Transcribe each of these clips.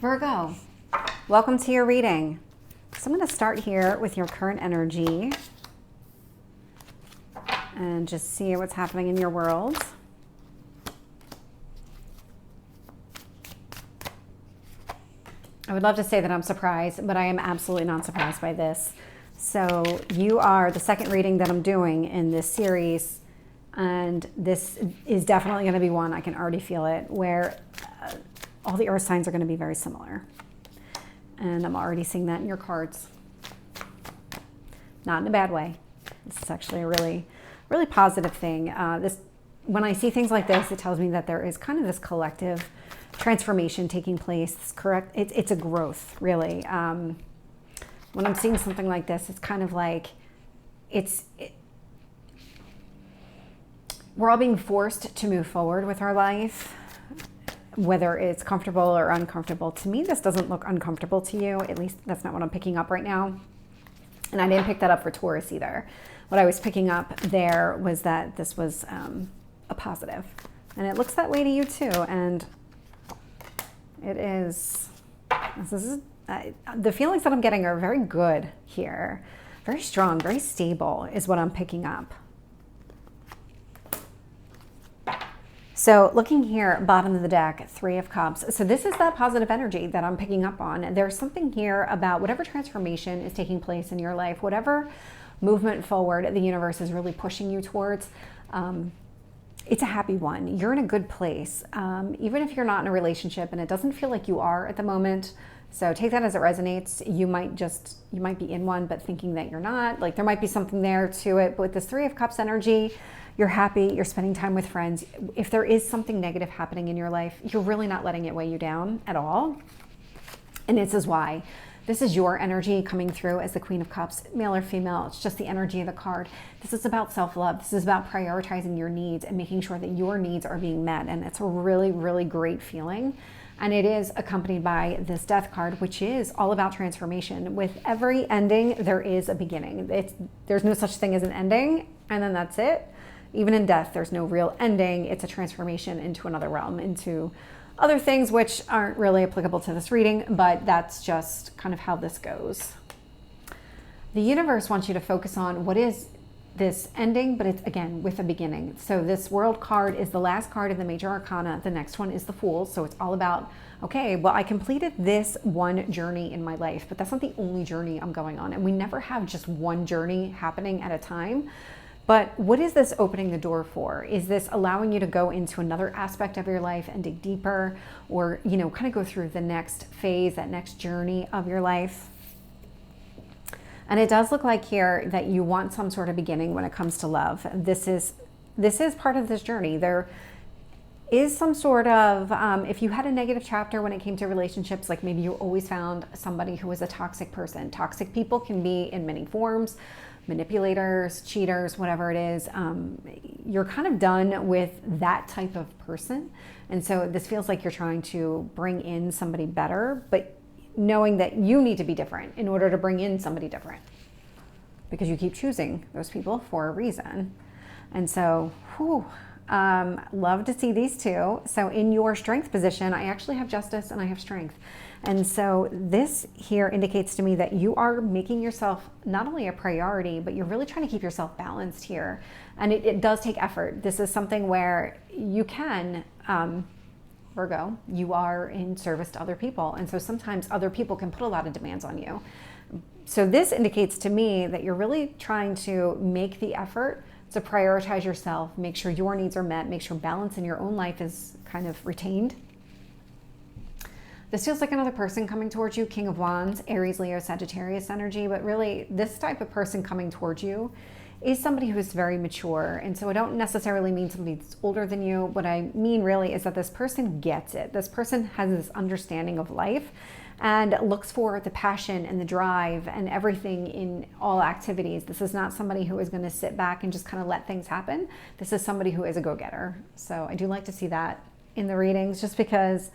Virgo, welcome to your reading. So I'm going to start here with your current energy and just see what's happening in your world. I would love to say that I'm surprised, but I am absolutely not surprised by this. So you are the second reading that I'm doing in this series, and this is definitely going to be one, I can already feel it, where all the earth signs are going to be very similar. And I'm already seeing that in your cards. Not in a bad way. This is actually a really, really positive thing. When I see things like this, it tells me that there is kind of this collective transformation taking place. It's a growth, really. When I'm seeing something like this, it's kind of like we're all being forced to move forward with our life, whether it's comfortable or uncomfortable. To me, this doesn't look uncomfortable to you. At least that's not what I'm picking up right now. And I didn't pick that up for Taurus either. What I was picking up there was that this was a positive. And it looks that way to you too. And it is, the feelings that I'm getting are very good here. Very strong, very stable is what I'm picking up. So looking here, bottom of the deck, Three of Cups. So this is that positive energy that I'm picking up on. There's something here about whatever transformation is taking place in your life, whatever movement forward the universe is really pushing you towards. It's a happy one. You're in a good place. Even if you're not in a relationship and it doesn't feel like you are at the moment. So take that as it resonates. You might be in one, but thinking that you're not. Like there might be something there to it. But with this Three of Cups energy, you're happy, you're spending time with friends. If there is something negative happening in your life, you're really not letting it weigh you down at all. And this is why. This is your energy coming through as the Queen of Cups, male or female. It's just the energy of the card. This is about self-love. This is about prioritizing your needs and making sure that your needs are being met. And it's a really, really great feeling. And it is accompanied by this Death card, which is all about transformation. With every ending, there is a beginning. There's no such thing as an ending, and then that's it. Even in death, there's no real ending. It's a transformation into another realm, into other things which aren't really applicable to this reading, but that's just kind of how this goes. The universe wants you to focus on what is this ending, but it's again with a beginning. So this World card is the last card in the major arcana. The next one is the Fool. So it's all about, okay, well, I completed this one journey in my life, but that's not the only journey I'm going on. And we never have just one journey happening at a time. But what is this opening the door for? Is this allowing you to go into another aspect of your life and dig deeper, or, kind of go through the next phase, that next journey of your life? And it does look like here that you want some sort of beginning when it comes to love. This is part of this journey. There is some sort of, if you had a negative chapter when it came to relationships, like maybe you always found somebody who was a toxic person. Toxic people can be in many forms. Manipulators, cheaters, whatever it is, you're kind of done with that type of person. And so this feels like you're trying to bring in somebody better, but knowing that you need to be different in order to bring in somebody different, because you keep choosing those people for a reason. And so, love to see these two. So in your strength position, I actually have Justice and I have Strength. And so this here indicates to me that you are making yourself not only a priority, but you're really trying to keep yourself balanced here. And it does take effort. This is something where you can, Virgo, you are in service to other people. And so sometimes other people can put a lot of demands on you. So this indicates to me that you're really trying to make the effort to prioritize yourself, make sure your needs are met, make sure balance in your own life is kind of retained. This feels like another person coming towards you, King of Wands, Aries, Leo, Sagittarius energy, but really this type of person coming towards you is somebody who is very mature. And so I don't necessarily mean somebody that's older than you. What I mean really is that this person gets it. This person has this understanding of life and looks for the passion and the drive and everything in all activities. This is not somebody who is going to sit back and just kind of let things happen. This is somebody who is a go-getter. So I do like to see that in the readings, just because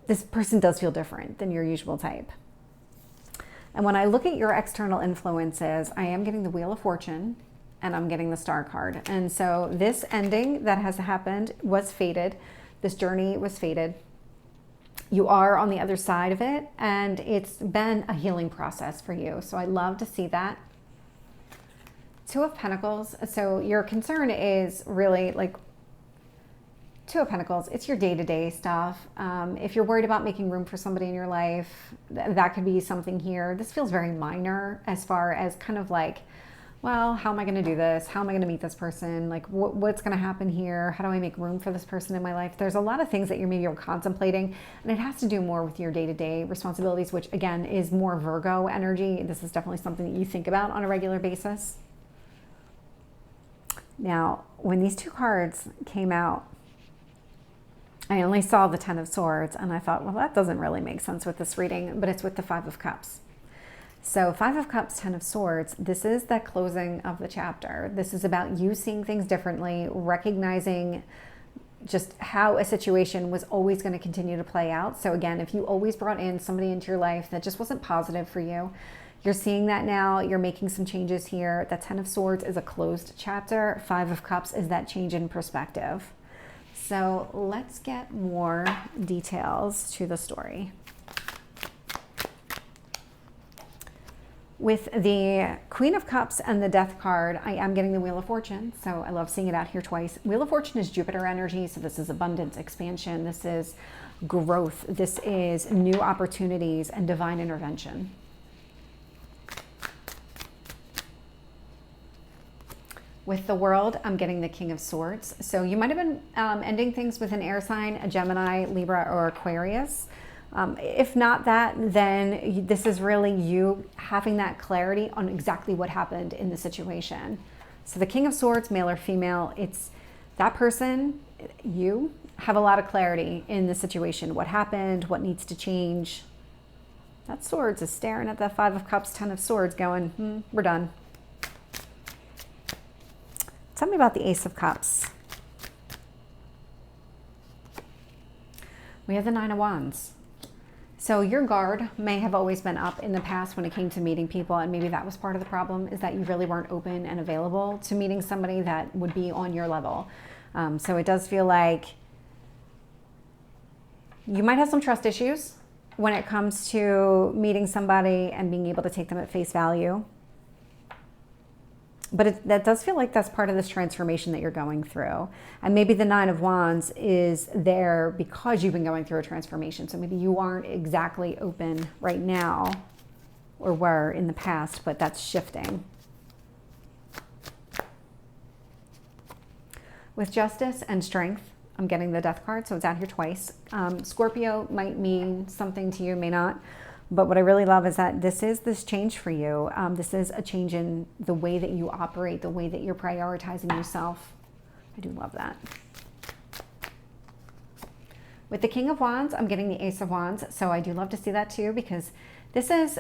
this person does feel different than your usual type. And when I look at your external influences, I am getting the Wheel of Fortune and I'm getting the Star card. And so this ending that has happened was fated. This journey was fated. you are on the other side of it, and it's been a healing process for you. So I love to see that. Two of Pentacles. So your concern is really like Two of Pentacles. It's your day-to-day stuff. If you're worried about making room for somebody in your life, that could be something here. This feels very minor as far as kind of like, well, how am I going to do this? How am I going to meet this person? Like, what's going to happen here? How do I make room for this person in my life? There's a lot of things that you're contemplating, and it has to do more with your day-to-day responsibilities, which again is more Virgo energy. This is definitely something that you think about on a regular basis. Now, when these two cards came out, I only saw the Ten of Swords, and I thought, well, that doesn't really make sense with this reading, but it's with the Five of Cups. So Five of Cups, Ten of Swords, this is the closing of the chapter. This is about you seeing things differently, recognizing just how a situation was always going to continue to play out. So again, if you always brought in somebody into your life that just wasn't positive for you, you're seeing that now. You're making some changes here. The Ten of Swords is a closed chapter. Five of Cups is that change in perspective. So let's get more details to the story. With the Queen of Cups and the Death card, I am getting the Wheel of Fortune. So I love seeing it out here twice. Wheel of Fortune is Jupiter energy. So this is abundance, expansion. This is growth. This is new opportunities and divine intervention. With the World, I'm getting the King of Swords. So you might have been ending things with an air sign, a Gemini, Libra, or Aquarius. If not that, then this is really you having that clarity on exactly what happened in the situation. So the King of Swords, male or female, it's that person, you have a lot of clarity in the situation. What happened, what needs to change. That Swords is staring at the Five of Cups, Ten of Swords going, we're done. Tell me about the Ace of Cups. We have the Nine of Wands. So your guard may have always been up in the past when it came to meeting people, and maybe that was part of the problem, is that you really weren't open and available to meeting somebody that would be on your level. So it does feel like you might have some trust issues when it comes to meeting somebody and being able to take them at face value. But that does feel like that's part of this transformation that you're going through. And maybe the Nine of Wands is there because you've been going through a transformation. So maybe you aren't exactly open right now, or were in the past, but that's shifting. With Justice and Strength, I'm getting the Death card, so it's out here twice. Scorpio might mean something to you, may not. But what I really love is that this is this change for you. This is a change in the way that you operate, the way that you're prioritizing yourself. I do love that. With the King of Wands, I'm getting the Ace of Wands. So I do love to see that too, because this is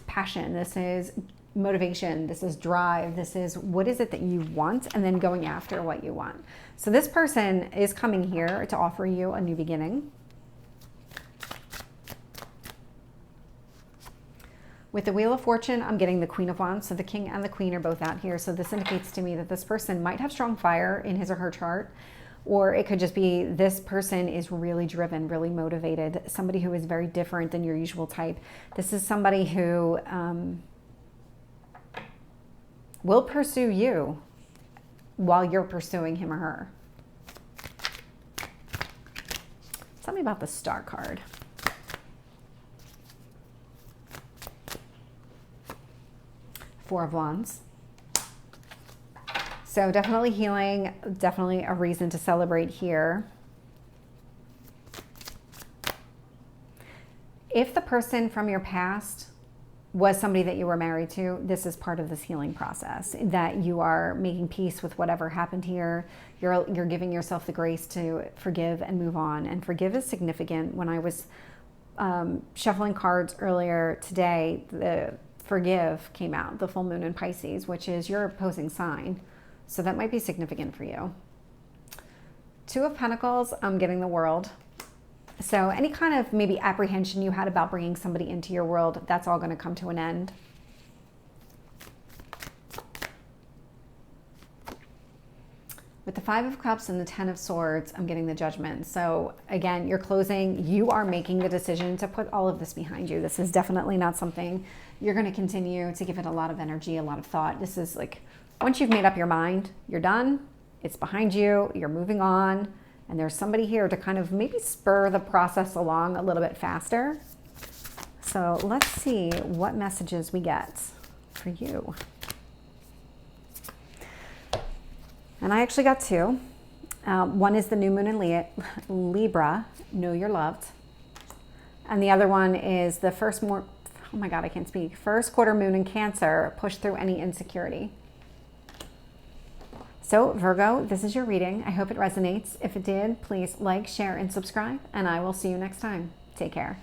passion. This is motivation. This is drive. This is what is it that you want, and then going after what you want. So this person is coming here to offer you a new beginning. With the Wheel of Fortune, I'm getting the Queen of Wands. So the King and the Queen are both out here. So this indicates to me that this person might have strong fire in his or her chart, or it could just be this person is really driven, really motivated, somebody who is very different than your usual type. This is somebody who will pursue you while you're pursuing him or her. Tell me about the Star card. Four of Wands. So definitely healing, definitely a reason to celebrate here. If the person from your past was somebody that you were married to, this is part of this healing process, that you are making peace with whatever happened here. You're giving yourself the grace to forgive and move on. And forgive is significant. When I was shuffling cards earlier today, the Forgive came out, the full moon in Pisces, which is your opposing sign. So that might be significant for you. Two of Pentacles, I'm getting the World. So any kind of maybe apprehension you had about bringing somebody into your world, that's all going to come to an end. With the Five of Cups and the Ten of Swords, I'm getting the Judgment. So again, you're closing, you are making the decision to put all of this behind you. This is definitely not something you're going to continue to give it a lot of energy, a lot of thought. This is like, once you've made up your mind, you're done, it's behind you, you're moving on, and there's somebody here to kind of maybe spur the process along a little bit faster. So let's see what messages we get for you. And I actually got two. One is the new moon in Libra, know you're loved. And the other one is the first quarter moon in Cancer, push through any insecurity. So Virgo, this is your reading. I hope it resonates. If it did, please like, share, and subscribe, and I will see you next time. Take care.